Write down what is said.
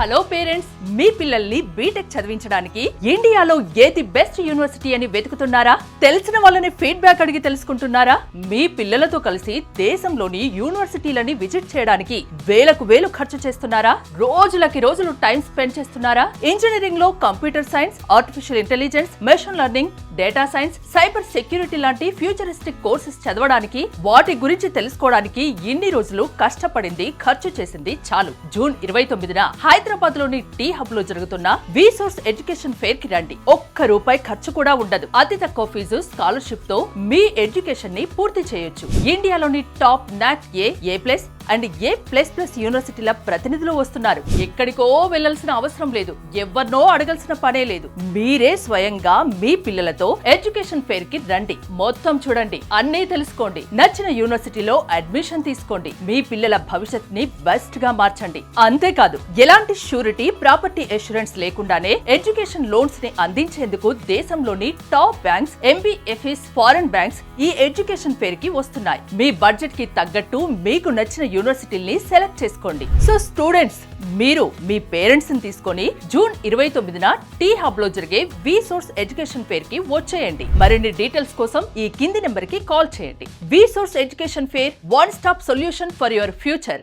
Hello parents, మీ పిల్లల్ని BTech చదివించడానికి ఇండియాలో ఏది బెస్ట్ యూనివర్సిటీ అని వెతుకుతున్నారా? తెలిసిన వాళ్ళని ఫీడ్బ్యాక్ అడిగి తెలుసుకుంటున్నారా? మీ పిల్లలతో కలిసి దేశంలోని యూనివర్సిటీలని విజిట్ చేయడానికి వేలకు వేలు ఖర్చు చేస్తున్నారా? రోజులకి రోజులు టైం స్పెండ్ చేస్తున్నారా? ఇంజనీరింగ్ లో computer science, artificial intelligence, machine learning, data science, cyber security లాంటి ఫ్యూచరిస్టిక్ కోర్సెస్ చదవడానికి, వాటి గురించి తెలుసుకోవడానికి ఇన్ని రోజులు కష్టపడింది, ఖర్చు చేసింది చాలు. జూన్ 29న హైదరాబాద్ లోని టీ హబ్ లో జరుగుతున్న విసోర్స్ ఎడ్యుకేషన్ ఫెయిర్ కి రండి. ₹1 ఖర్చు కూడా ఉండదు. అతి తక్కువ ఫీజు, స్కాలర్షిప్ తో మీ ఎడ్యుకేషన్ ని పూర్తి చేయొచ్చు. ఇండియాలోని టాప్ నాక్ ఏ+ అండ్ ఏ++ యూనివర్సిటీల ప్రతినిధులు వస్తున్నారు. ఎక్కడికో వెళ్లాల్సిన అవసరం లేదు, ఎవరినో అడగాల్సిన పనే లేదు. మీరే స్వయంగా మీ పిల్లలతో ఎడ్యుకేషన్ ఫెయిర్ కి రండి. మొత్తం చూడండి, అన్నీ తెలుసుకోండి. నచ్చిన యూనివర్సిటీలో అడ్మిషన్ తీసుకోండి. మీ పిల్లల భవిష్యత్ ని బెస్ట్ గా మార్చండి. అంతేకాదు, ఎలాంటి షూరిటీ, ప్రాపర్టీ అష్యూరెన్స్ లేకుండానే ఎడ్యుకేషన్ లోన్స్ ని అందించేందుకు దేశంలోని top banks, MBFS, foreign banks ఈ ఎడ్యుకేషన్ ఫెయిర్ కి వస్తున్నాయి. మీ బడ్జెట్ కి తగ్గట్టు మీకు నచ్చిన యూనివర్సిటీని సెలెక్ట్ చేసుకోండి. సో స్టూడెంట్స్, మీరు మీ పేరెంట్స్ ని తీసుకొని జూన్ 29న టీ హబ్ లో జరిగే విసోర్స్ ఎడ్యుకేషన్ ఫెయిర్ కి వచ్చేయండి. మరిన్ని డీటెయిల్స్ కోసం ఈ కింది నెంబర్ కి కాల్ చేయండి. Vsource education fair, one stop solution for your future.